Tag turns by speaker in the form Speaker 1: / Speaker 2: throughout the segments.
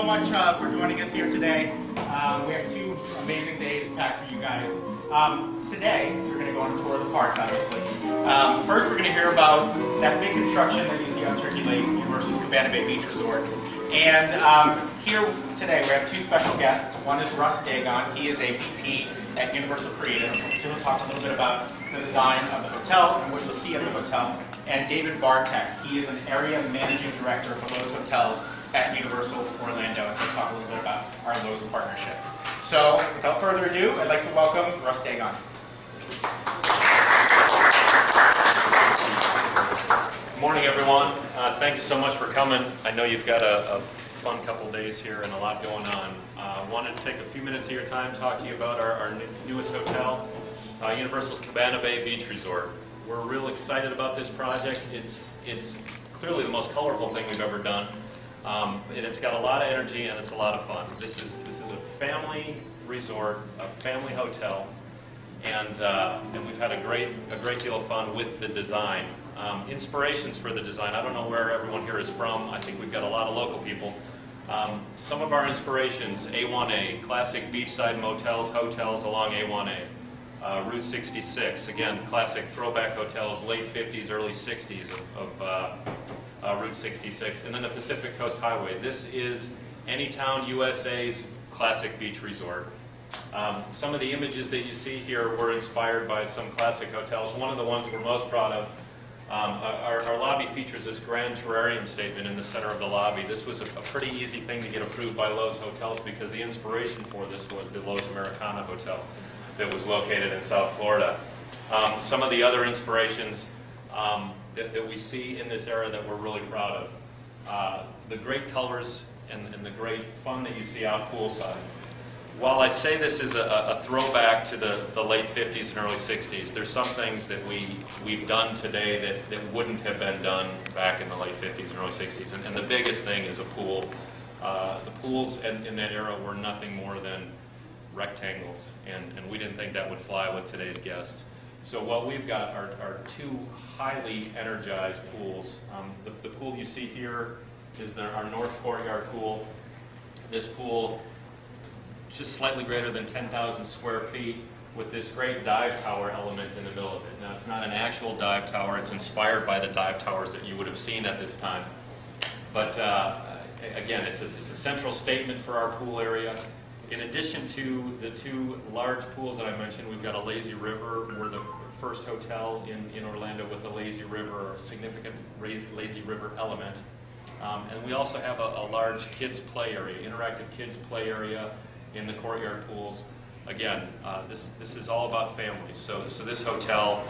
Speaker 1: so much for joining us here today. We have 2 amazing days packed for you guys. Today, we're going to go on a tour of the parks, obviously. First, we're going to hear about that big construction that you see on Turkey Lake, Universal's Cabana Bay Beach Resort. And here today, we have 2 special guests. One is Russ Dagon. He is a VP at Universal Creative. So he'll talk a little bit about the design of the hotel and what you'll see at the hotel. And David Bartek. He is an area managing director for Loews Hotels at Universal Orlando, and he'll talk a little bit about our Loews partnership. So, without further ado, I'd like to welcome Russ Dagon.
Speaker 2: Good morning, everyone. Thank you so much for coming. I know you've got a fun couple days here and a lot going on. I wanted to take a few minutes of your time to talk to you about our newest hotel, Universal's Cabana Bay Beach Resort. We're real excited about this project. It's clearly the most colorful thing we've ever done. And it's got a lot of energy and it's a lot of fun. This is a family resort, a family hotel, and we've had a great deal of fun with the design. Inspirations for the design. I don't know where everyone here is from. I think we've got a lot of local people. Some of our inspirations: A1A, classic beachside motels, hotels along A1A. Route 66, again, classic throwback hotels, late 50s, early 60s of Route 66, and then the Pacific Coast Highway. This is Anytown, USA's classic beach resort. Some of the images that you see here were inspired by some classic hotels. One of the ones we're most proud of, our lobby features this grand terrarium statement in the center of the lobby. This was a pretty easy thing to get approved by Loews Hotels because the inspiration for this was the Loews Americana Hotel that was located in South Florida. Some of the other inspirations that we see in this era that we're really proud of. The great colors and the great fun that you see out poolside. While I say this is a throwback to the late 50s and early 60s, there's some things that we've done today that wouldn't have been done back in the late 50s and early 60s. And the biggest thing is a pool. The pools in that era were nothing more than rectangles, and we didn't think that would fly with today's guests. So what we've got are 2 highly energized pools. The pool you see here is our North Courtyard pool. This pool, just slightly greater than 10,000 square feet, with this great dive tower element in the middle of it. Now, it's not an actual dive tower. It's inspired by the dive towers that you would have seen at this time. But again, it's a central statement for our pool area. In addition to the 2 large pools that I mentioned, we've got a lazy river. We're the first hotel in Orlando with a lazy river, or a significant lazy river element. And we also have a large kids play area, interactive kids play area in the courtyard pools. Again, this is all about families. So this hotel,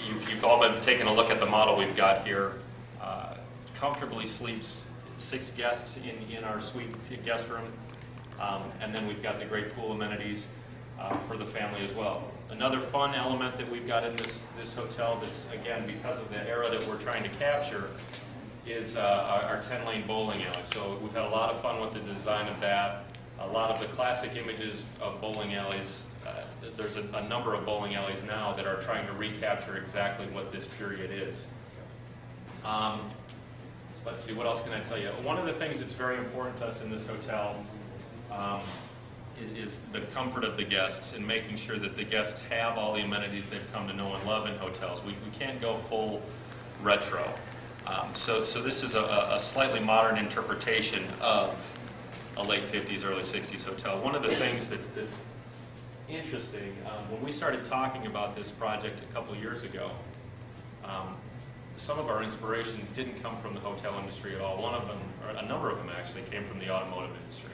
Speaker 2: you've all been taking a look at the model we've got here. Comfortably sleeps 6 guests in our suite guest room. And then we've got the great pool amenities for the family as well. Another fun element that we've got in this hotel that's, again, because of the era that we're trying to capture, is our 10-lane bowling alley. So we've had a lot of fun with the design of that. A lot of the classic images of bowling alleys, there's a number of bowling alleys now that are trying to recapture exactly what this period is. Let's see, what else can I tell you? One of the things that's very important to us in this hotel is the comfort of the guests and making sure that the guests have all the amenities they've come to know and love in hotels. We can't go full retro. So this is a slightly modern interpretation of a late 50s, early 60s hotel. One of the things that's interesting, when we started talking about this project a couple years ago, some of our inspirations didn't come from the hotel industry at all. One of them, or a number of them actually, came from the automotive industry.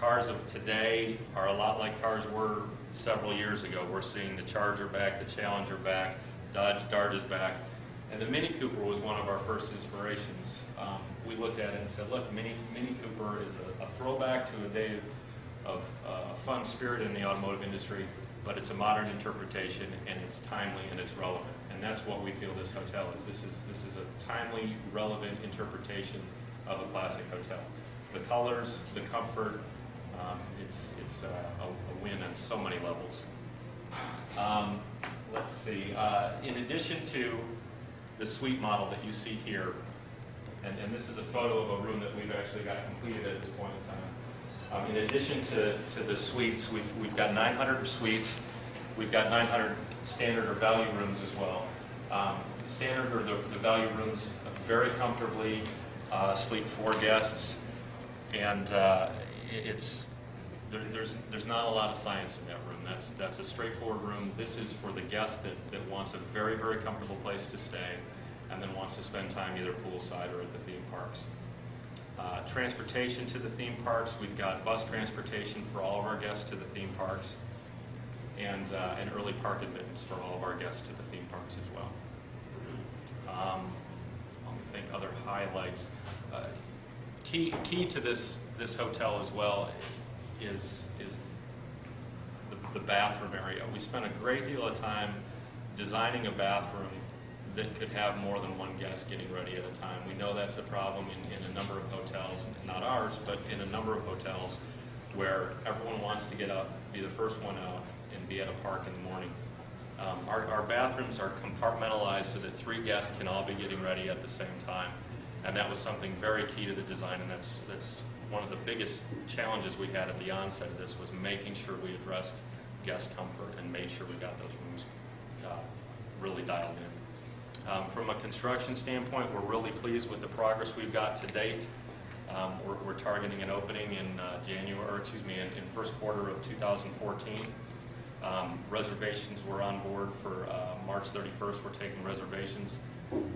Speaker 2: Cars of today are a lot like cars were several years ago. We're seeing the Charger back, the Challenger back, Dodge Dart is back, and the Mini Cooper was one of our first inspirations. We looked at it and said, look, Mini Cooper is a throwback to a day of fun spirit in the automotive industry, but it's a modern interpretation, and it's timely and it's relevant. And that's what we feel this hotel is. This is a timely, relevant interpretation of a classic hotel. The colors, the comfort, it's a win on so many levels. Let's see. In addition to the suite model that you see here, And this is a photo of a room that we've actually got completed at this point in time. In addition to the suites, we've got 900 suites. We've got 900 standard or value rooms as well. The standard or the value rooms very comfortably sleep 4 guests, and there's not a lot of science in that room. That's a straightforward room. This is for the guest that wants a very, very comfortable place to stay and then wants to spend time either poolside or at the theme parks. Transportation to the theme parks, we've got bus transportation for all of our guests to the theme parks, and early park admittance for all of our guests to the theme parks as well. Let me think other highlights. Key to this hotel as well is the bathroom area. We spent a great deal of time designing a bathroom that could have more than one guest getting ready at a time. We know that's a problem in a number of hotels, not ours, but in a number of hotels where everyone wants to get up, be the first one out, and be at a park in the morning. Our bathrooms are compartmentalized so that 3 guests can all be getting ready at the same time. And that was something very key to the design, and that's one of the biggest challenges we had at the onset of this, was making sure we addressed guest comfort and made sure we got those rooms really dialed in. From a construction standpoint, we're really pleased with the progress we've got to date. We're targeting an opening in in first quarter of 2014. Reservations were on board for March 31st. We're taking reservations,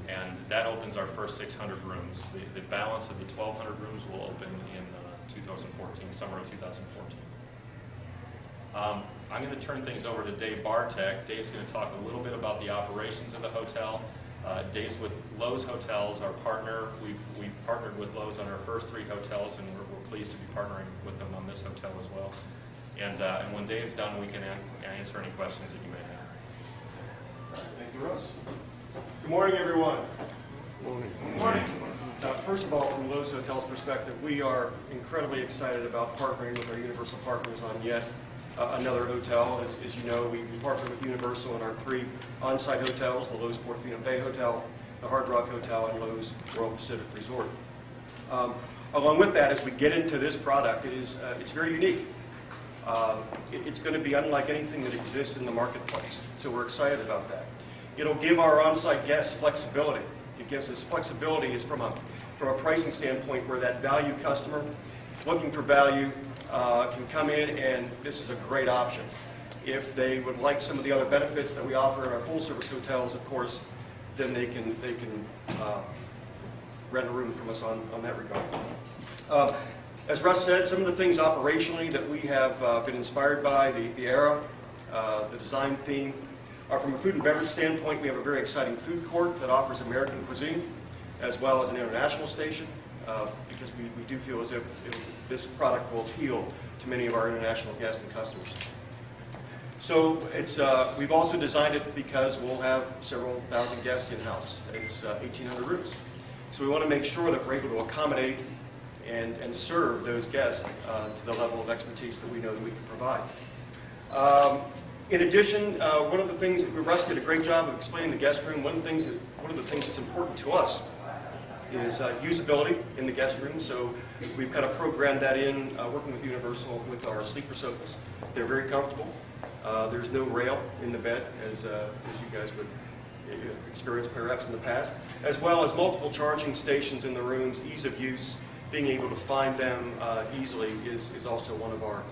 Speaker 2: and that opens our first 600 rooms. The balance of the 1,200 rooms will open in 2014, summer of 2014. I'm going to turn things over to Dave Bartek. Dave's going to talk a little bit about the operations of the hotel. Dave's with Loews Hotels, our partner. We've partnered with Loews on our first 3 hotels, and we're pleased to be partnering with them on this hotel as well. And when Dave's done, we can answer any questions that you may have.
Speaker 3: Thank you, Russ. Good morning, everyone.
Speaker 1: Good morning.
Speaker 3: First of all, from Loews Hotels' perspective, we are incredibly excited about partnering with our Universal partners on yet another hotel. As you know, we partner with Universal in our 3 on-site hotels, the Loews Cabana Bay Hotel, the Hard Rock Hotel, and Loews Royal Pacific Resort. Along with that, as we get into this product, it's very unique. It's going to be unlike anything that exists in the marketplace, so we're excited about that. It'll give our on-site guests flexibility. It gives us flexibility from a pricing standpoint, where that value customer looking for value can come in, and this is a great option. If they would like some of the other benefits that we offer in our full-service hotels, of course, then they can rent a room from us on that regard. As Russ said, some of the things operationally that we have been inspired by, the era, the design theme, are from a food and beverage standpoint. We have a very exciting food court that offers American cuisine, as well as an international station, because we do feel as if this product will appeal to many of our international guests and customers. So we've also designed it because we'll have several thousand guests in-house. It's 1,800 rooms. So we want to make sure that we're able to accommodate and serve those guests to the level of expertise that we know that we can provide. In addition, one of the things, Russ did a great job of explaining the guest room. One of the things that's important to us is usability in the guest room. So we've kind of programmed that in, working with Universal with our sleeper sofas. They're very comfortable. There's no rail in the bed, as you guys would experience perhaps in the past, as well as multiple charging stations in the rooms. Ease of use, being able to find them easily is also one of our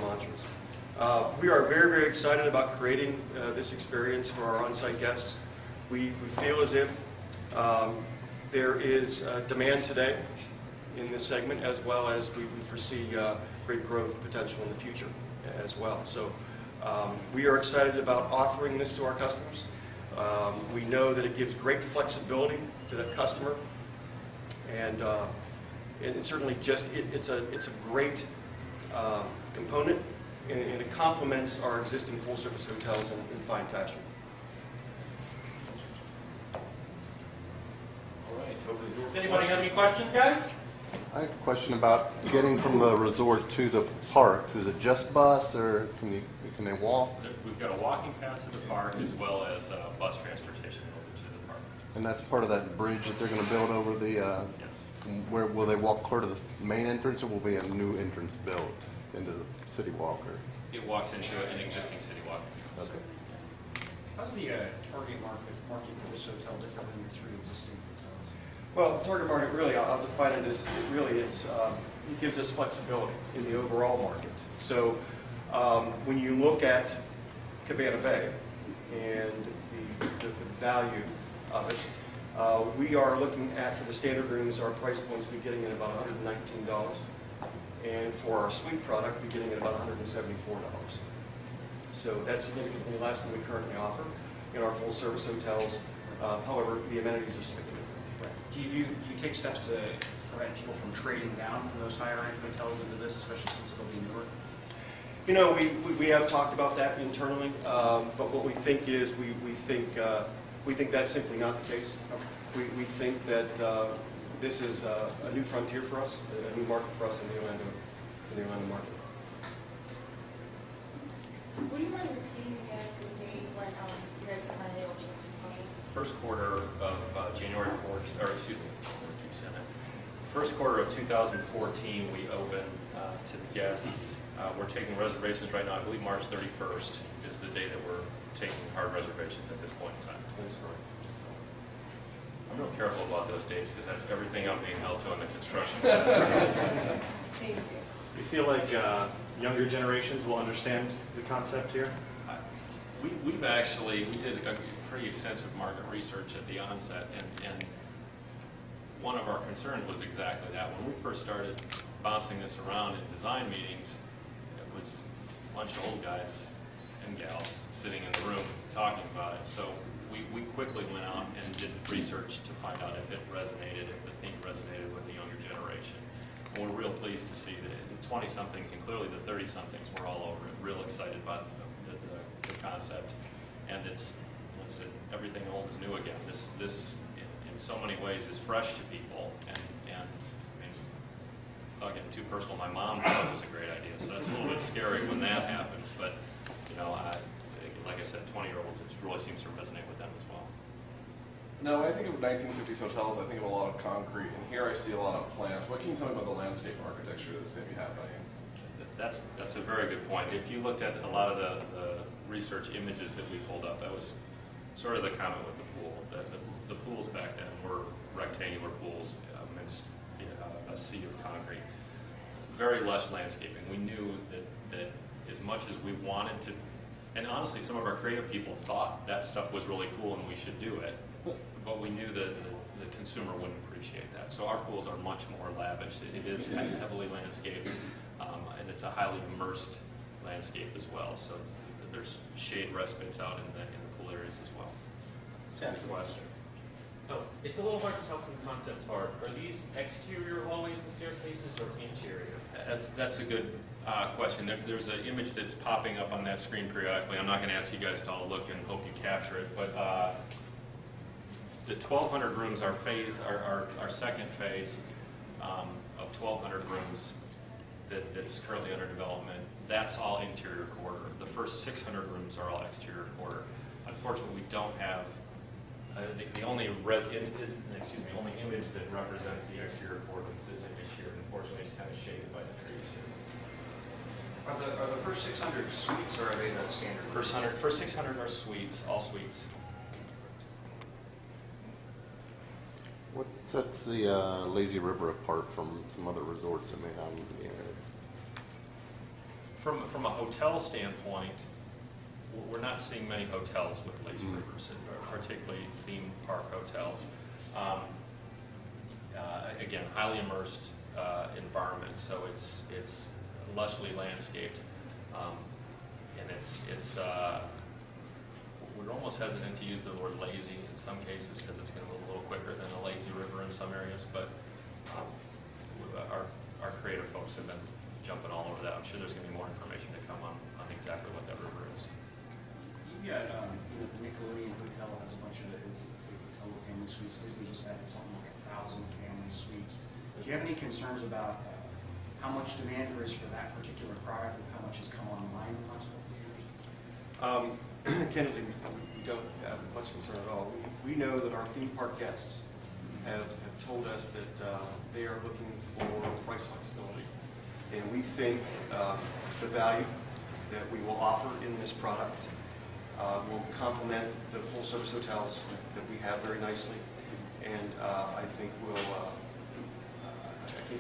Speaker 3: mantras. We are very, very excited about creating this experience for our on-site guests. We feel as if there is demand today in this segment, as well as we foresee great growth potential in the future as well. So we are excited about offering this to our customers. We know that it gives great flexibility to that customer, and certainly it's a great component, and it complements our existing full-service hotels in fine fashion.
Speaker 1: All right, over the door. Does anybody have any questions, guys?
Speaker 4: I have a question about getting from the resort to the parks. Is it just bus, or can they walk?
Speaker 2: We've got a walking path to the park, as well as bus transportation over to the park.
Speaker 4: And that's part of that bridge that they're going to build over the,
Speaker 2: Yes.
Speaker 4: where will they walk clear to the main entrance, or will be a new entrance built into the city walk? Or?
Speaker 2: It walks into an existing city walk.
Speaker 4: Okay.
Speaker 5: How's the target market for this hotel different than your three existing hotels?
Speaker 3: Well, target market, really, I'll define it as, it really is, it gives us flexibility in the overall market. So when you look at Cabana Bay and the value of it, we are looking at, for the standard rooms, our price points beginning at about $119. And for our suite product, beginning at about $174. So that's significantly less than we currently offer in our full-service hotels. However, the amenities are slightly different.
Speaker 5: Do you take steps to prevent people from trading down from those higher-end hotels into this, especially since they'll be newer?
Speaker 3: You know, we have talked about that internally, but what we think is we think that's simply not the case. We think that this is a new frontier for us, a new market for us in the Orlando market.
Speaker 6: Would you mind repeating again the date when you guys are planning to open to the public?
Speaker 2: First quarter of January 4th, or excuse me, I keep saying that. First quarter of 2014, we open to the guests. We're taking reservations right now. I believe March 31st is the day that we're taking hard reservations at this point in time.
Speaker 3: That's correct.
Speaker 2: I'm real careful about those dates because that's everything I'm being held to on the construction side.
Speaker 6: Thank you.
Speaker 7: You feel like younger generations will understand the concept here?
Speaker 2: We did a pretty extensive market research at the onset, and one of our concerns was exactly that. When we first started bouncing this around in design meetings, it was a bunch of old guys and gals sitting in the room talking about it. So we quickly went out and did research to find out if it resonated, if the theme resonated with the younger generation. And we're real pleased to see that the 20-somethings and clearly the 30-somethings were all over it, real excited about the concept. And it's everything old is new again. This in so many ways is fresh to people, and I mean, without getting too personal, my mom thought it was a great idea, so that's a little bit scary when that happens. But you know, like I said, 20-year-olds, it really seems to resonate with them as well.
Speaker 8: No, when I think of 1950s hotels, I think of a lot of concrete, and here I see a lot of plants. What can you tell me about the landscape architecture that's going to be happening?
Speaker 2: That's a very good point. If you looked at a lot of the research images that we pulled up, that was sort of the comment with the pool. The pools back then were rectangular pools amidst a sea of concrete. Very lush landscaping. We knew that as much as we wanted to, and honestly, some of our creative people thought that stuff was really cool and we should do it, but we knew that the consumer wouldn't appreciate that. So our pools are much more lavish. It is heavily landscaped, and it's a highly immersed landscape as well. So there's shade respites out in the pool areas as well.
Speaker 7: Same question.
Speaker 9: Oh, it's a little hard to tell from the concept art. Are these exterior hallways and staircases or interior?
Speaker 2: That's a good question. There's an image that's popping up on that screen periodically. I'm not going to ask you guys to all look and hope you capture it, but the 1,200 rooms, our second phase of 1,200 rooms that's currently under development, that's all interior quarter. The first 600 rooms are all exterior quarter. Unfortunately, we don't have the only only image that represents the exterior quarter is this image here. Unfortunately, it's kind of shaded by the trees here.
Speaker 5: Are the first 600 suites, or are they the standard?
Speaker 2: First 600 are suites, all suites.
Speaker 4: What sets the Lazy River apart from some other resorts that may not be in the area?
Speaker 2: From a hotel standpoint, we're not seeing many hotels with lazy rivers, particularly theme park hotels. Again, highly immersed environment, so it's lushly landscaped, and we're almost hesitant to use the word lazy in some cases because it's going to move a little quicker than a lazy river in some areas, but our creative folks have been jumping all over that. I'm sure there's going to be more information to come on exactly what that river is.
Speaker 5: Yeah, the Nickelodeon Hotel has a bunch of hotel with family suites. Disney just added something like 1,000 family suites. Do you have any concerns about how much demand there is for that particular product and how much has come online in the last couple of years?
Speaker 3: Candidly, we don't have much concern at all. we know that our theme park guests have told us that they are looking for price flexibility. And we think the value that we will offer in this product will complement the full-service hotels that we have very nicely. And I think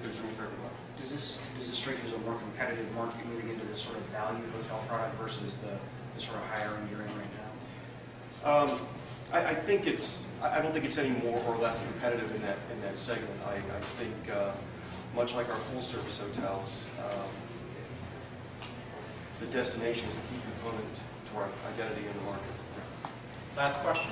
Speaker 3: there's room for everyone.
Speaker 5: Does this strike you as a more competitive market moving into this sort of value hotel product versus the sort of higher end you're in right now?
Speaker 3: I think I don't think it's any more or less competitive in that segment. I think much like our full service hotels, the destination is a key component to our identity in the market.
Speaker 1: Last question.